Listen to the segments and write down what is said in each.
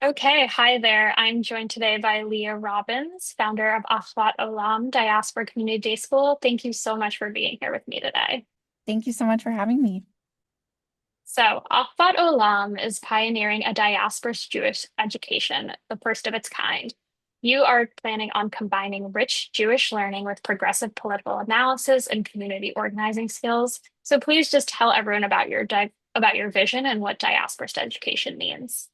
Okay, hi there. I'm joined today by Leah Robbins, founder of Achvat Olam, Diaspora Community Day School. Thank you so much for being here with me today. Thank you so much for having me. So, Achvat Olam is pioneering a diasporist Jewish education, the first of its kind. You are planning on combining rich Jewish learning with progressive political analysis and community organizing skills. So, please just tell everyone about about your vision and what diasporist education means.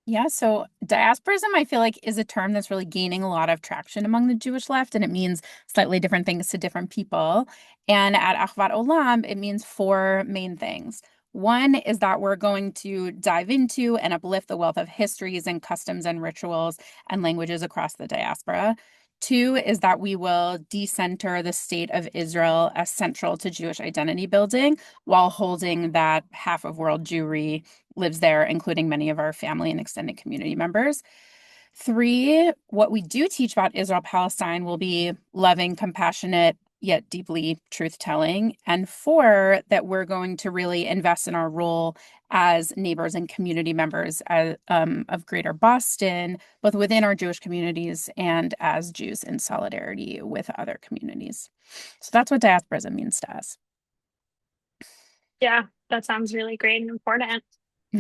Yeah, so diasporism, I feel like, is a term that's really gaining a lot of traction among the Jewish left, and it means slightly different things to different people. And at Achvat Olam, it means four main things. One is that we're going to dive into and uplift the wealth of histories and customs and rituals and languages across the diaspora. Two is that we will decenter the state of Israel as central to Jewish identity building while holding that half of world Jewry lives there, including many of our family and extended community members. Three, what we do teach about Israel Palestine will be loving, compassionate, yet deeply truth telling. And four, that we're going to really invest in our role as neighbors and community members of Greater Boston, both within our Jewish communities and as Jews in solidarity with other communities. So that's what diasporism means to us. Yeah, that sounds really great and important.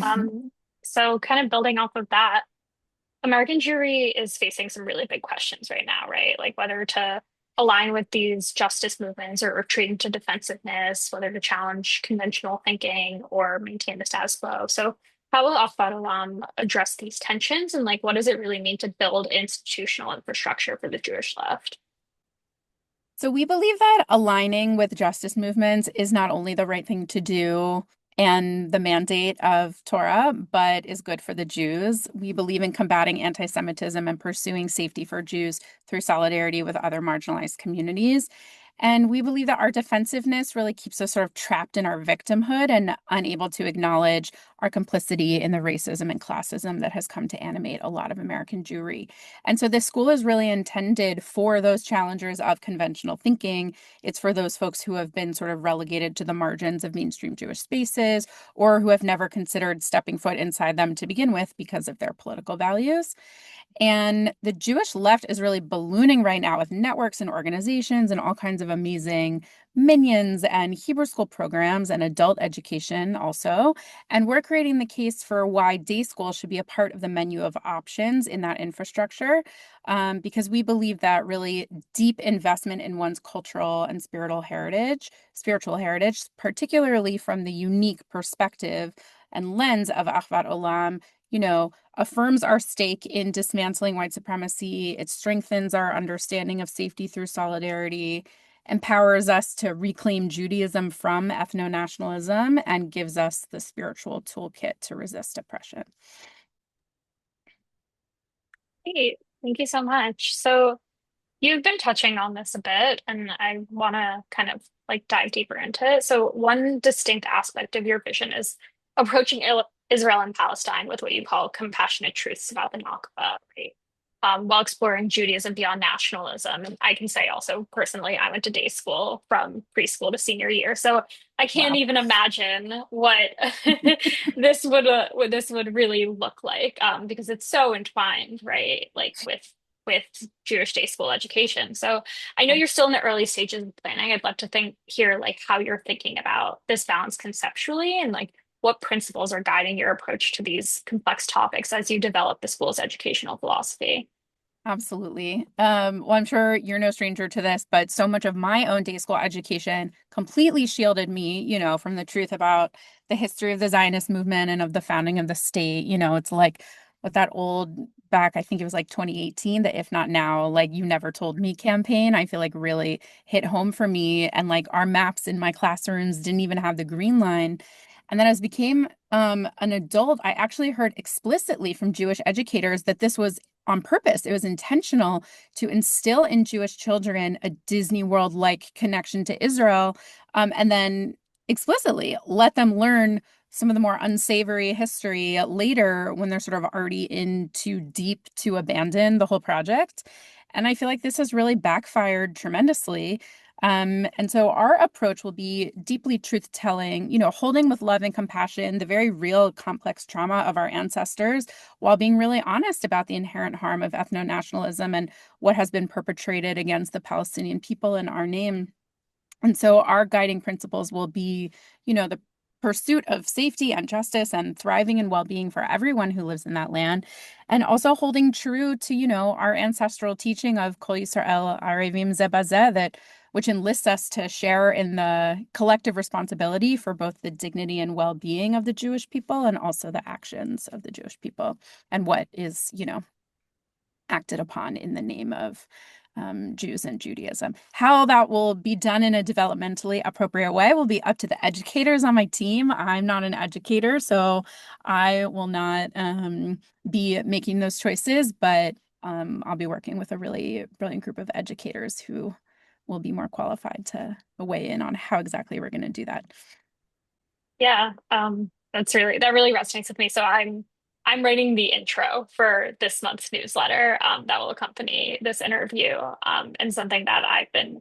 Um, so kind of building off of that, American Jewry is facing some really big questions right now, right? Like whether to align with these justice movements or retreat into defensiveness, whether to challenge conventional thinking or maintain the status quo. So how will Akbar Olam address these tensions and like what does it really mean to build institutional infrastructure for the Jewish left? So we believe that aligning with justice movements is not only the right thing to do and the mandate of Torah, but is good for the Jews. We believe in combating anti-Semitism and pursuing safety for Jews through solidarity with other marginalized communities. And we believe that our defensiveness really keeps us sort of trapped in our victimhood and unable to acknowledge our complicity in the racism and classism that has come to animate a lot of American Jewry. And so this school is really intended for those challengers of conventional thinking. It's for those folks who have been sort of relegated to the margins of mainstream Jewish spaces or who have never considered stepping foot inside them to begin with because of their political values. And the Jewish left is really ballooning right now with networks and organizations and all kinds of amazing minions and Hebrew school programs and adult education also. And we're creating the case for why day school should be a part of the menu of options in that infrastructure, because we believe that really deep investment in one's cultural and spiritual heritage, particularly from the unique perspective and lens of Achvat Olam, affirms our stake in dismantling white supremacy. It strengthens our understanding of safety through solidarity, empowers us to reclaim Judaism from ethno-nationalism, and gives us the spiritual toolkit to resist oppression. Great. Thank you so much. So you've been touching on this a bit, and I want to kind of like dive deeper into it. So, one distinct aspect of your vision is approaching Israel and Palestine with what you call compassionate truths about the Nakba, right? While exploring Judaism beyond nationalism. And I can say also personally, I went to day school from preschool to senior year, so I can't Wow. even imagine what what this would really look like, because it's so entwined, right? Like with Jewish day school education. So I know you're still in the early stages of planning. I'd love to hear like how you're thinking about this balance conceptually and like what principles are guiding your approach to these complex topics as you develop the school's educational philosophy. Absolutely. Well, I'm sure you're no stranger to this, but so much of my own day school education completely shielded me, from the truth about the history of the Zionist movement and of the founding of the state. It's like with that old back, I think it was like 2018, the If Not Now, like You Never Told Me campaign, I feel like really hit home for me. And like our maps in my classrooms didn't even have the green line. And then as I became an adult, I actually heard explicitly from Jewish educators that this was on purpose. It was intentional to instill in Jewish children a Disney World like connection to Israel, and then explicitly let them learn some of the more unsavory history later when they're sort of already in too deep to abandon the whole project. And I feel like this has really backfired tremendously. And so our approach will be deeply truth-telling, holding with love and compassion the very real complex trauma of our ancestors while being really honest about the inherent harm of ethno-nationalism and what has been perpetrated against the Palestinian people in our name. And so our guiding principles will be, the pursuit of safety and justice and thriving and well-being for everyone who lives in that land, and also holding true to, our ancestral teaching of Kol Yisrael Arevim Ze Bazeh, that which enlists us to share in the collective responsibility for both the dignity and well-being of the Jewish people and also the actions of the Jewish people and what is, acted upon in the name of Jews and Judaism. How that will be done in a developmentally appropriate way will be up to the educators on my team. I'm not an educator, so I will not be making those choices, but I'll be working with a really brilliant group of educators who will be more qualified to weigh in on how exactly we're going to do that. Yeah, that really resonates with me. So I'm writing the intro for this month's newsletter that will accompany this interview, and something that I've been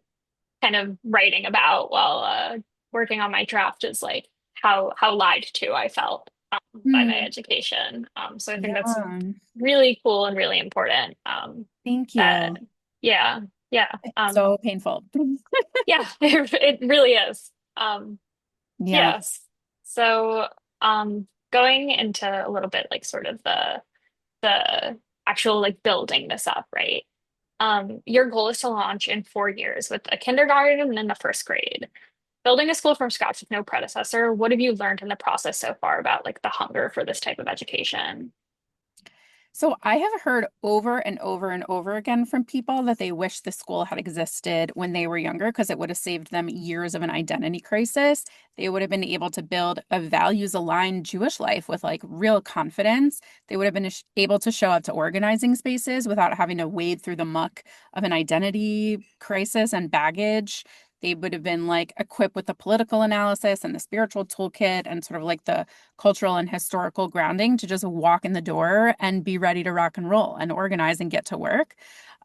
kind of writing about while working on my draft is like how lied to I felt by my Hmm. education. So I think that's Yeah, really cool and really important. thank That you. yeah, yeah, So painful. yeah, it really is. Yeah. Yes. So, going into a little bit like sort of the actual like building this up, right? Your goal is to launch in 4 years with a kindergarten and a first grade. Building a school from scratch with no predecessor, what have you learned in the process so far about like the hunger for this type of education? So I have heard over and over and over again from people that they wish the school had existed when they were younger because it would have saved them years of an identity crisis. They would have been able to build a values aligned Jewish life with like real confidence. They would have been able to show up to organizing spaces without having to wade through the muck of an identity crisis and baggage. They would have been like equipped with the political analysis and the spiritual toolkit and sort of like the cultural and historical grounding to just walk in the door and be ready to rock and roll and organize and get to work.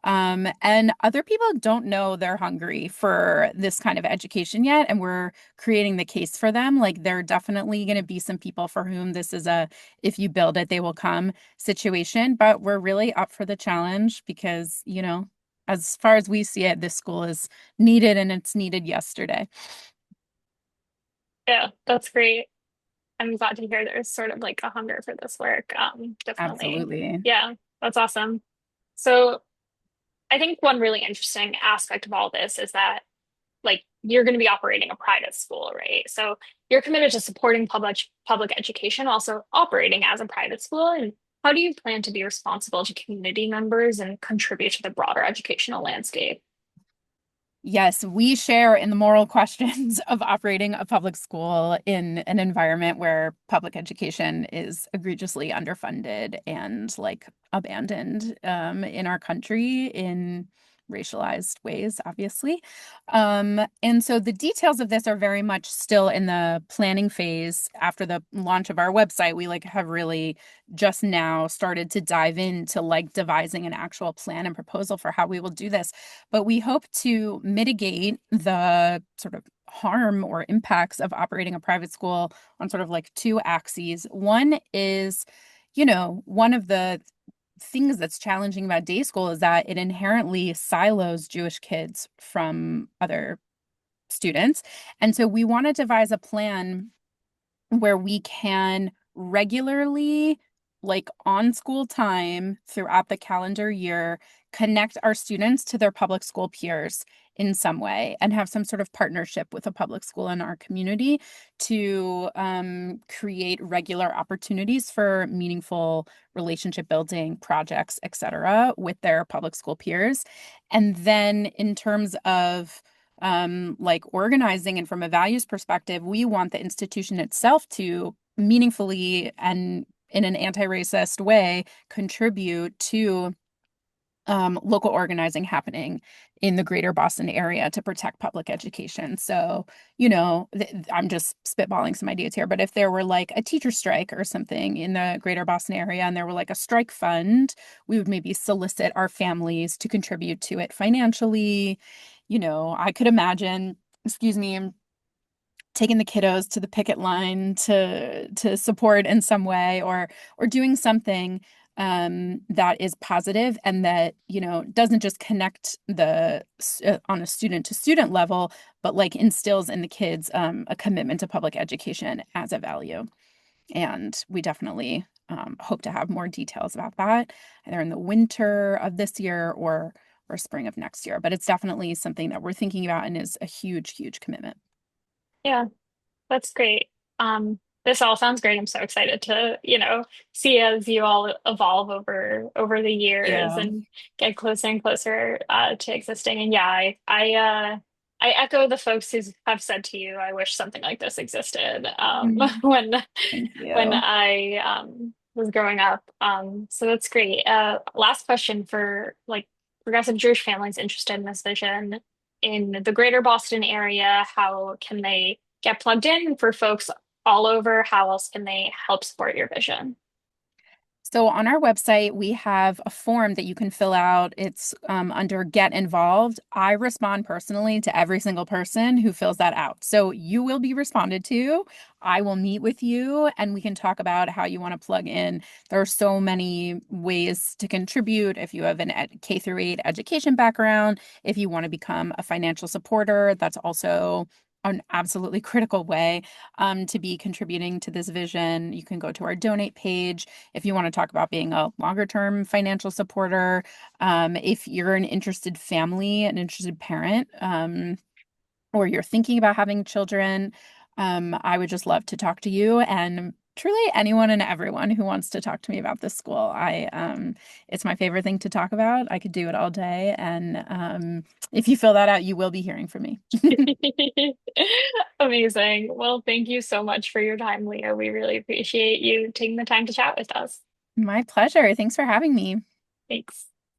And other people don't know they're hungry for this kind of education yet, and we're creating the case for them. Like, there are definitely going to be some people for whom this is a if you build it, they will come situation, but we're really up for the challenge because, as far as we see it, this school is needed and it's needed yesterday. Yeah, that's great. I'm glad to hear there's sort of like a hunger for this work. Definitely. Absolutely. Yeah, that's awesome. So I think one really interesting aspect of all this is that like you're going to be operating a private school, right? So you're committed to supporting public education, also operating as a private school. And how do you plan to be responsible to community members and contribute to the broader educational landscape? Yes, we share in the moral questions of operating a public school in an environment where public education is egregiously underfunded and like abandoned in our country in racialized ways, obviously. And so the details of this are very much still in the planning phase. After the launch of our website, we like have really just now started to dive into like devising an actual plan and proposal for how we will do this, but we hope to mitigate the sort of harm or impacts of operating a private school on sort of like two axes. One is, one of the things that's challenging about day school is that it inherently silos Jewish kids from other students. And so we want to devise a plan where we can regularly, like on school time throughout the calendar year, connect our students to their public school peers in some way and have some sort of partnership with a public school in our community to create regular opportunities for meaningful relationship building projects, et cetera, with their public school peers. And then in terms of like organizing and from a values perspective, we want the institution itself to meaningfully and in an anti-racist way contribute to local organizing happening in the greater Boston area to protect public education. So, I'm just spitballing some ideas here, but if there were like a teacher strike or something in the greater Boston area and there were like a strike fund, we would maybe solicit our families to contribute to it financially. I could imagine, excuse me, taking the kiddos to the picket line to support in some way, or doing something that is positive and that doesn't just connect on a student to student level, but like instills in the kids a commitment to public education as a value. And we definitely hope to have more details about that either in the winter of this year or spring of next year. But it's definitely something that we're thinking about and is a huge, huge commitment. Yeah, that's great. This all sounds great. I'm so excited to, see as you all evolve over the years Yeah. and get closer and closer to existing. And yeah, I echo the folks who have said to you, I wish something like this existed Mm, when thank when you. I was growing up. So that's great. Last question for like progressive Jewish families interested in this vision in the greater Boston area, how can they get plugged in? For folks all over, how else can they help support your vision? So on our website, we have a form that you can fill out. It's under Get Involved. I respond personally to every single person who fills that out. So you will be responded to. I will meet with you and we can talk about how you want to plug in. There are so many ways to contribute. If you have an K through 8 education background, if you want to become a financial supporter, that's also an absolutely critical way to be contributing to this vision. You can go to our donate page if you want to talk about being a longer term financial supporter. If you're an interested family, an interested parent, or you're thinking about having children, I would just love to talk to you and truly anyone and everyone who wants to talk to me about this school. It's my favorite thing to talk about. I could do it all day. And if you fill that out, you will be hearing from me. Amazing. Well, thank you so much for your time, Leah. We really appreciate you taking the time to chat with us. My pleasure. Thanks for having me. Thanks.